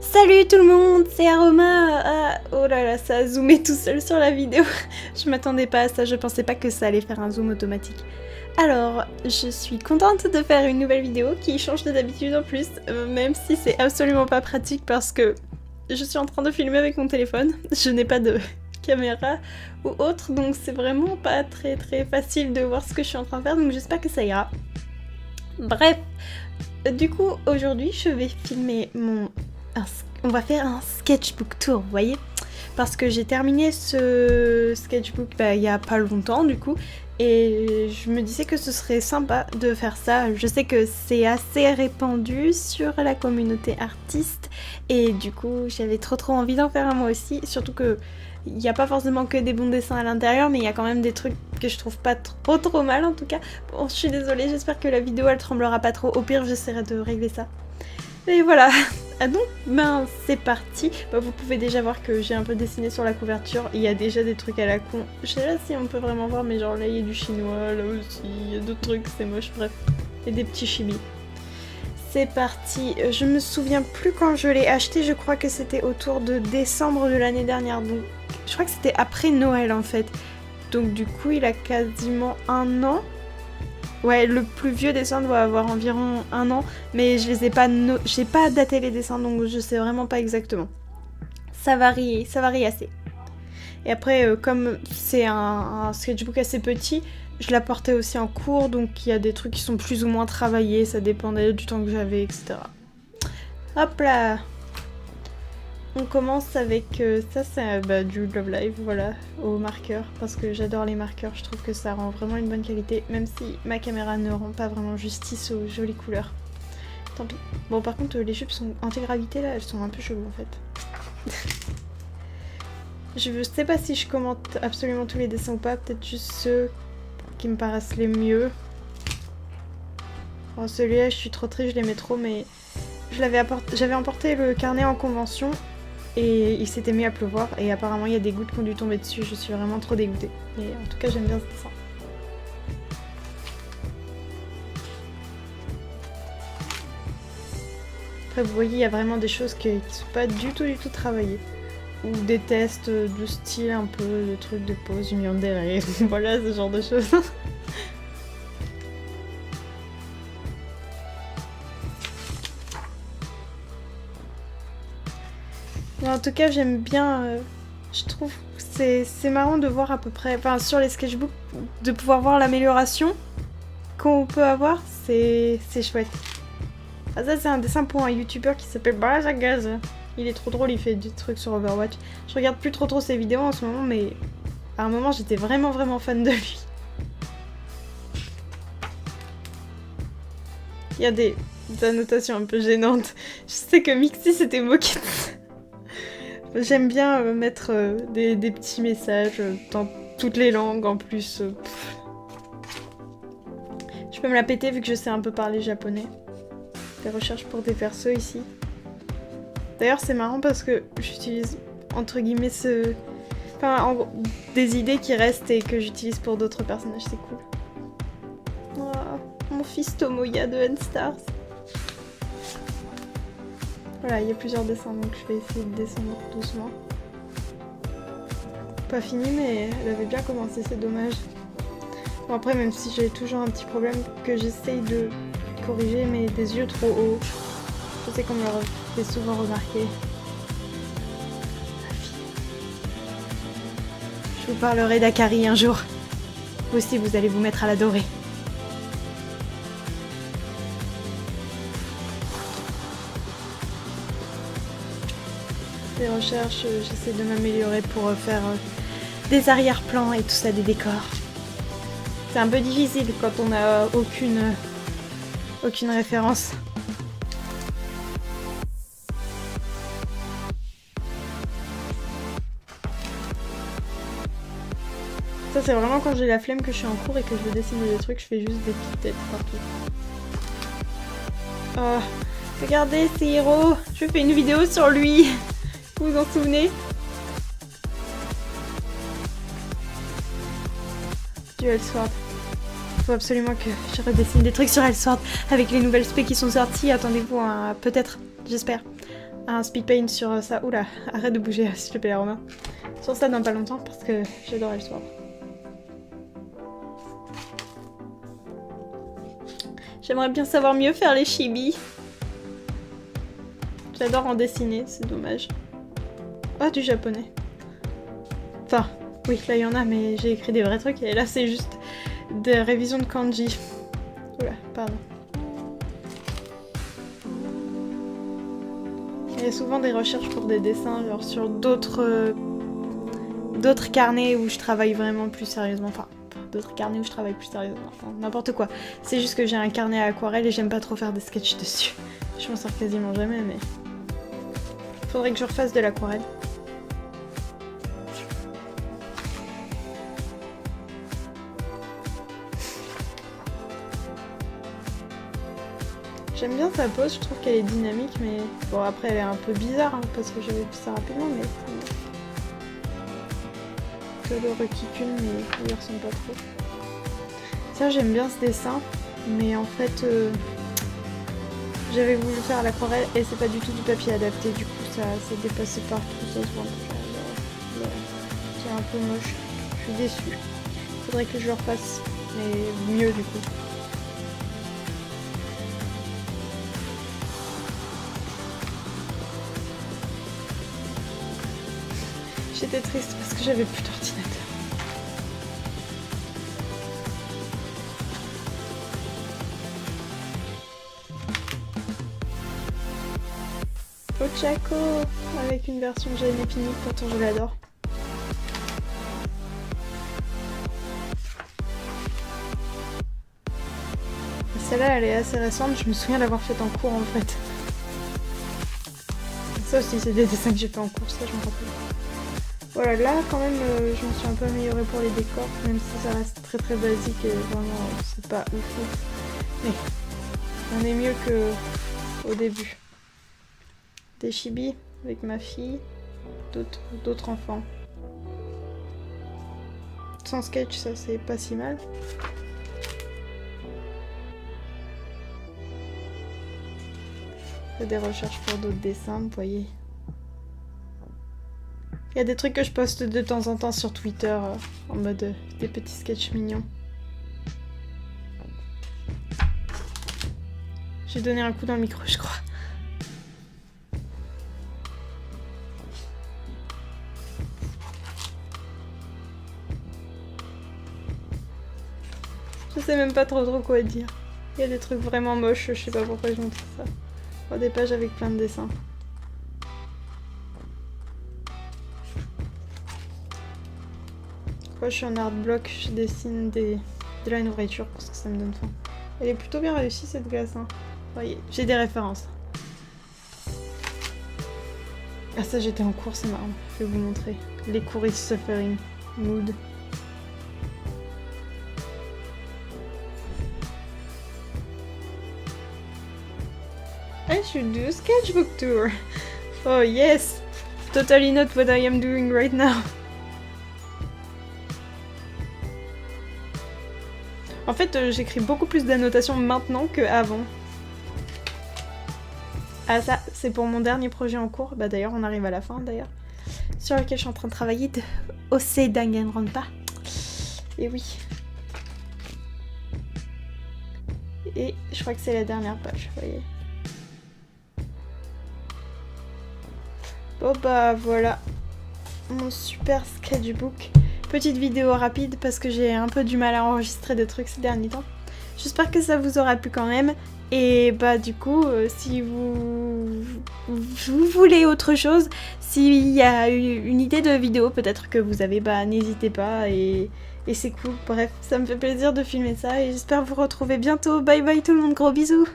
Salut tout le monde, c'est Aroma. Oh là là, ça a zoomé tout seul sur la vidéo. Je m'attendais pas à ça, je pensais pas que ça allait faire un zoom automatique. Alors, je suis contente de faire une nouvelle vidéo qui change de d'habitude en plus, même si c'est absolument pas pratique parce que je suis en train de filmer avec mon téléphone. Je n'ai pas de caméra ou autre, donc c'est vraiment pas très facile de voir ce que je suis en train de faire, donc j'espère que ça ira. Bref, du coup, aujourd'hui, je vais filmer on va faire un sketchbook tour, vous voyez? Parce que j'ai terminé ce sketchbook il y a pas longtemps, du coup, et je me disais que ce serait sympa de faire ça. Je sais que c'est assez répandu sur la communauté artiste, et du coup, j'avais trop envie d'en faire un moi aussi, surtout que il n'y a pas forcément que des bons dessins à l'intérieur, mais il y a quand même des trucs que je trouve pas trop mal en tout cas. Bon, je suis désolée, j'espère que la vidéo elle tremblera pas trop, au pire j'essaierai de régler ça. Et voilà. Ah donc, c'est parti. Vous pouvez déjà voir que j'ai un peu dessiné sur la couverture. Il y a déjà des trucs à la con. Je sais pas si on peut vraiment voir, mais genre là il y a du chinois, là aussi, il y a d'autres trucs, c'est moche, bref. Et des petits chimis. C'est parti. Je me souviens plus quand je l'ai acheté, je crois que c'était autour de décembre de l'année dernière. Donc, je crois que c'était après Noël en fait. Donc du coup, il a quasiment 1 an. Ouais, le plus vieux dessin doit avoir environ 1 an, mais je les ai pas j'ai pas daté les dessins, donc je sais vraiment pas exactement. Ça varie assez. Et après, comme c'est un sketchbook assez petit, je l'apportais aussi en cours, donc il y a des trucs qui sont plus ou moins travaillés, ça dépendait du temps que j'avais, etc. Hop là! On commence avec ça, c'est du Love Live, voilà, au marqueur, parce que j'adore les marqueurs, je trouve que ça rend vraiment une bonne qualité, même si ma caméra ne rend pas vraiment justice aux jolies couleurs. Tant pis. Bon, par contre, les jupes sont anti-gravité, là, elles sont un peu cheloues, en fait. Je sais pas si je commente absolument tous les dessins ou pas, peut-être juste ceux qui me paraissent les mieux. Alors, celui-là, je suis trop triste, je l'aimais trop, mais j'avais emporté le carnet en convention, et il s'était mis à pleuvoir, et apparemment il y a des gouttes qui ont dû tomber dessus, je suis vraiment trop dégoûtée. Et en tout cas j'aime bien ce dessin. Après vous voyez, il y a vraiment des choses qui sont pas du tout travaillées. Ou des tests de style un peu, de trucs de pose, du yandere, voilà ce genre de choses. En tout cas, j'aime bien, je trouve que c'est marrant de voir à peu près, enfin sur les sketchbooks, de pouvoir voir l'amélioration qu'on peut avoir, c'est chouette. Ah, ça c'est un dessin pour un youtubeur qui s'appelle Barazagaz. Il est trop drôle, il fait des trucs sur Overwatch. Je regarde plus trop ses vidéos en ce moment, mais à un moment j'étais vraiment fan de lui. Il y a des annotations un peu gênantes. Je sais que Mixi s'était moqué de ça. J'aime bien mettre des petits messages dans toutes les langues en plus. Je peux me la péter vu que je sais un peu parler japonais. Des recherches pour des persos ici. D'ailleurs c'est marrant parce que j'utilise entre guillemets des idées qui restent et que j'utilise pour d'autres personnages, c'est cool. Oh, mon fils Tomoya de N-Stars. Voilà, il y a plusieurs dessins, donc je vais essayer de descendre doucement. Pas fini, mais elle avait bien commencé, c'est dommage. Bon après, même si j'ai toujours un petit problème que j'essaye de corriger, mais des yeux trop hauts. Je sais qu'on me le fait souvent remarquer. Je vous parlerai d'Akari un jour. Vous aussi, vous allez vous mettre à l'adorer. Des recherches, j'essaie de m'améliorer pour faire des arrière-plans et tout ça, des décors. C'est un peu difficile quand on n'a aucune référence. Ça c'est vraiment quand j'ai la flemme que je suis en cours et que je veux dessiner des trucs, je fais juste des petites têtes partout. Oh, regardez, c'est Hiro, je fais une vidéo sur lui. Vous vous en souvenez? Du Elsword. Faut absolument que je redessine des trucs sur Elsword avec les nouvelles specs qui sont sorties. Attendez-vous, peut-être, j'espère. un speed paint sur ça. Oula, arrête de bouger s'il te plaît Romain. Sur ça dans pas longtemps parce que j'adorais le soir. J'aimerais bien savoir mieux faire les chibi. J'adore en dessiner, c'est dommage. Oh, du japonais. Enfin, oui, là il y en a, mais j'ai écrit des vrais trucs et là c'est juste des révisions de kanji. Oula, pardon. Il y a souvent des recherches pour des dessins, genre sur d'autres carnets où je travaille vraiment plus sérieusement. Enfin, d'autres carnets où je travaille plus sérieusement. Enfin, n'importe quoi. C'est juste que j'ai un carnet à aquarelle et j'aime pas trop faire des sketchs dessus. Je m'en sers quasiment jamais, mais... Faudrait que je refasse de l'aquarelle. J'aime bien sa pose, je trouve qu'elle est dynamique, mais bon après elle est un peu bizarre hein, parce que j'avais vu ça rapidement, mais que le requicule, mais il ressemble pas trop. Ça j'aime bien ce dessin, mais en fait j'avais voulu faire l'aquarelle et c'est pas du tout du papier adapté, du coup ça dépassait partout, ça se voit. C'est un peu moche, je suis déçue. Faudrait que je le refasse, mais mieux du coup. J'étais triste parce que j'avais plus d'ordinateur. Ochako avec une version que j'avais finie, pourtant je l'adore. Celle-là elle est assez récente, je me souviens l'avoir faite en cours en fait. Ça aussi c'est des dessins que j'ai fait en cours, ça je me rappelle. Voilà, là quand même je me suis un peu améliorée pour les décors, même si ça reste très très basique et vraiment c'est pas ouf. Mais on est mieux qu'au début. Des chibis avec ma fille, d'autres enfants. Sans sketch, ça c'est pas si mal. Il y a des recherches pour d'autres dessins, vous voyez. Il y a des trucs que je poste de temps en temps sur Twitter en mode des petits sketchs mignons. J'ai donné un coup dans le micro, je crois. Je sais même pas trop quoi dire. Il y a des trucs vraiment moches, je sais pas pourquoi je montre ça. Oh, des pages avec plein de dessins. Quand je suis en art block, je dessine de la nourriture parce que ça me donne faim. Elle est plutôt bien réussie cette glace. Hein. Voyez, j'ai des références. Ah ça j'étais en cours, c'est marrant. Je vais vous montrer. Les cours is suffering. Mood. I should do a sketchbook tour. Oh yes! Totally not what I am doing right now. En fait, j'écris beaucoup plus d'annotations maintenant qu'avant. Ah ça, c'est pour mon dernier projet en cours. Bah d'ailleurs, on arrive à la fin d'ailleurs. Sur lequel je suis en train de travailler de Ose Danganronpa. Et oui. Et je crois que c'est la dernière page, vous voyez. Bon bah voilà. Mon super sketchbook. Petite vidéo rapide parce que j'ai un peu du mal à enregistrer des trucs ces derniers temps. J'espère que ça vous aura plu quand même. Et bah du coup, si vous voulez autre chose, s'il y a une idée de vidéo peut-être que vous avez, bah n'hésitez pas et c'est cool. Bref, ça me fait plaisir de filmer ça et j'espère vous retrouver bientôt. Bye bye tout le monde, gros bisous.